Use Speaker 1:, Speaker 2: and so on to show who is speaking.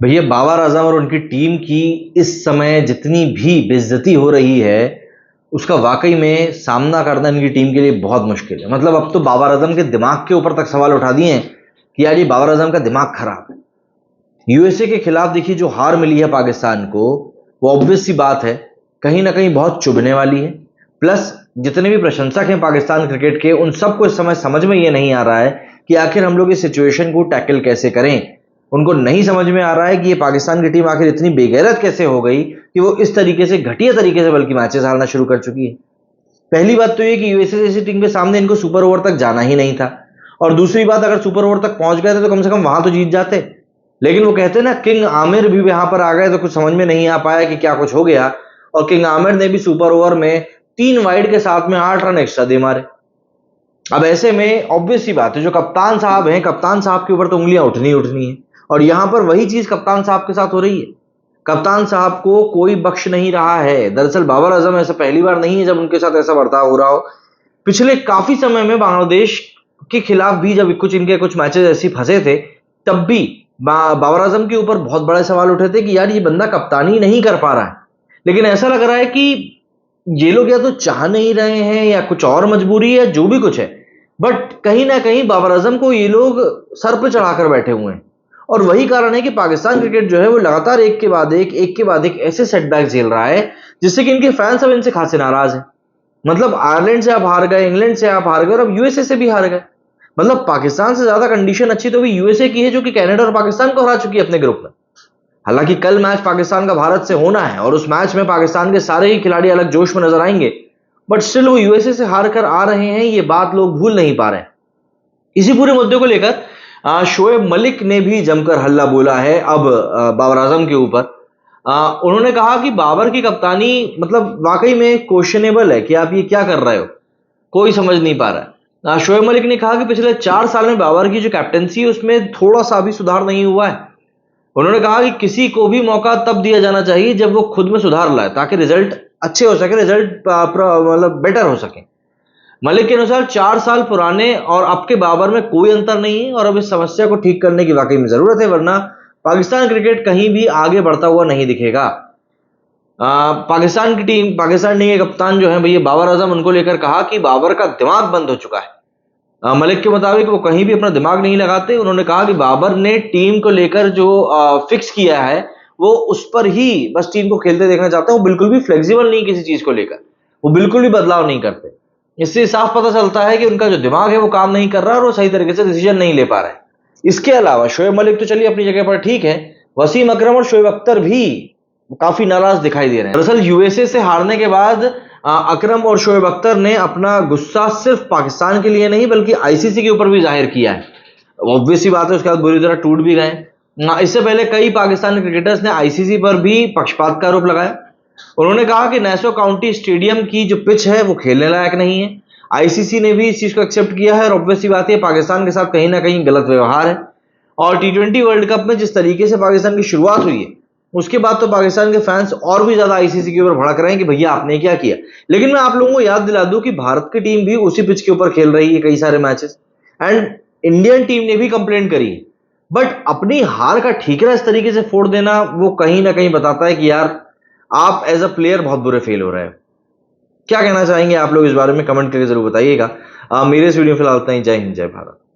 Speaker 1: भैया बाबर आजम और उनकी टीम की इस समय जितनी भी बेइज्जती हो रही है उसका वाकई में सामना करना इनकी टीम के लिए बहुत मुश्किल है। मतलब अब तो बाबर आजम के दिमाग के ऊपर तक सवाल उठा दिए हैं कि यार ये बाबर आजम का दिमाग खराब है। यूएसए के खिलाफ देखिए जो हार मिली है पाकिस्तान को, वो ऑब्वियस सी बात है, कहीं ना कहीं बहुत चुभने वाली है। प्लस जितने भी प्रशंसक हैं पाकिस्तान क्रिकेट के, उन सबको इस समय समझ में ये नहीं आ रहा है कि आखिर हम लोग इस सिचुएशन को टैकल कैसे करें। उनको नहीं समझ में आ रहा है कि ये पाकिस्तान की टीम आखिर इतनी बेगैरत कैसे हो गई कि वो इस तरीके से, घटिया तरीके से बल्कि मैचेस हारना शुरू कर चुकी है। पहली बात तो ये कि यूएसए जैसी टीम के सामने इनको सुपर ओवर तक जाना ही नहीं था, और दूसरी बात, अगर सुपर ओवर तक पहुंच गए थे तो कम से कम वहां तो जीत जाते। लेकिन वो कहते हैं ना, किंग आमिर भी यहां पर आ गए तो कुछ समझ में नहीं आ पाया कि क्या कुछ हो गया, और किंग आमिर ने भी सुपर ओवर में 3 वाइड के साथ में 8 रन एक्स्ट्रा दे मारे। अब ऐसे में ऑब्वियस सी बात है, जो कप्तान साहब हैं, कप्तान साहब के ऊपर तो उंगलियां उठनी ही उठनी है, और यहां पर वही चीज कप्तान साहब के साथ हो रही है। कप्तान साहब को कोई बख्श नहीं रहा है। दरअसल बाबर आजम ऐसा पहली बार नहीं है जब उनके साथ ऐसा बर्ताव हो रहा हो। पिछले काफी समय में बांग्लादेश के खिलाफ भी जब कुछ मैचेस ऐसे फंसे थे, तब भी बाबर आजम के ऊपर बहुत बड़े सवाल उठे थे कि यार ये बंदा कप्तानी नहीं कर पा रहा है। लेकिन ऐसा लग रहा है कि ये लोग या तो चाह नहीं रहे हैं या कुछ और मजबूरी है, जो भी कुछ है, बट कहीं ना कहीं बाबर आजम को ये लोग सर पे चढ़ाकर बैठे हुए हैं। और वही कारण है कि पाकिस्तान क्रिकेट जो है वो लगातार एक के बाद एक ऐसे सेटबैक झेल रहा है जिससे कि इनके फैंस अब इनसे खासे नाराज हैं। मतलब आयरलैंड से आप हार गए, इंग्लैंड से आप हार गए, और अब यूएसए से भी हार गए। मतलब पाकिस्तान से ज्यादा कंडीशन अच्छी तो भी यूएसए की है, जो कि कनाडा और पाकिस्तान को हरा चुकी है अपने ग्रुप में। हालांकि कल मैच पाकिस्तान का भारत से होना है और उस मैच में पाकिस्तान के सारे ही खिलाड़ी अलग जोश में नजर आएंगे, बट स्टिल वो यूएसए से हार कर आ रहे हैं, ये बात लोग भूल नहीं पा रहे हैं। इसी पूरे मुद्दे को लेकर शोएब मलिक ने भी जमकर हल्ला बोला है अब बाबर आजम के ऊपर। उन्होंने कहा कि बाबर की कप्तानी मतलब वाकई में क्वेश्चनेबल है, कि आप ये क्या कर रहे हो, कोई समझ नहीं पा रहा है। शोएब मलिक ने कहा कि पिछले 4 साल में बाबर की जो कैप्टनसी है उसमें थोड़ा सा भी सुधार नहीं हुआ है। उन्होंने कहा कि किसी को भी मौका तब दिया जाना चाहिए जब वो खुद में सुधार लाए, ताकि रिजल्ट अच्छे हो सके, रिजल्ट मतलब बेटर हो सके। मलिक के अनुसार 4 साल पुराने और अब के बाबर में कोई अंतर नहीं है, और अब इस समस्या को ठीक करने की वाकई में जरूरत है, वरना पाकिस्तान क्रिकेट कहीं भी आगे बढ़ता हुआ नहीं दिखेगा। पाकिस्तान टीम के कप्तान जो है भैया बाबर आजम, उनको लेकर कहा कि बाबर का दिमाग बंद हो चुका है। मलिक के मुताबिक वो कहीं भी अपना दिमाग नहीं लगाते। उन्होंने कहा कि बाबर ने टीम को लेकर जो फिक्स किया है वो उस पर ही बस टीम को खेलते देखना चाहते हैं। वो बिल्कुल भी फ्लेक्सिबल नहीं किसी चीज को लेकर, वो बिल्कुल भी बदलाव नहीं करते। इससे साफ पता चलता है कि उनका जो दिमाग है वो काम नहीं कर रहा है और वो सही तरीके से डिसीजन नहीं ले पा रहे हैं। इसके अलावा शोएब मलिक तो चलिए अपनी जगह पर ठीक है, वसीम अकरम और शोएब अख्तर भी काफी नाराज दिखाई दे रहे हैं। दरअसल यूएसए से हारने के बाद अकरम और शोएब अख्तर ने अपना गुस्सा सिर्फ पाकिस्तान के लिए नहीं बल्कि आईसीसी के ऊपर भी जाहिर किया है। ऑब्वियस सी बात है, उसके बाद बुरी तरह टूट भी गए। इससे पहले कई पाकिस्तानी क्रिकेटर्स ने आईसीसी पर भी पक्षपात का आरोप लगाया। उन्होंने कहा कि नेसो काउंटी स्टेडियम की जो पिच है वो खेलने लायक नहीं है। आईसीसी ने भी इस चीज को एक्सेप्ट किया है, और ऑब्वियस सी बात है पाकिस्तान के साथ कहीं ना कहीं गलत व्यवहार है। और टी20 वर्ल्ड कप में जिस तरीके से पाकिस्तान की शुरुआत हुई है, उसके बाद तो पाकिस्तान के फैंस और भी ज्यादा आईसीसी के ऊपर भड़क रहे हैं कि भैया आपने क्या किया। लेकिन मैं आप लोगों को याद दिला दूं कि भारत की टीम भी उसी पिच के ऊपर खेल रही है कई सारे मैचेस, एंड इंडियन टीम ने भी कंप्लेंट करी है। बट अपनी हार का ठीकरा इस तरीके से फोड़ देना, वो कहीं ना कहीं बताता है कि यार आप एज अ प्लेयर बहुत बुरे फेल हो रहे हैं। क्या कहना चाहेंगे आप लोग इस बारे में, कमेंट करके जरूर बताइएगा। मेरे इस वीडियो में फिलहाल इतना ही। जय हिंद, जय भारत।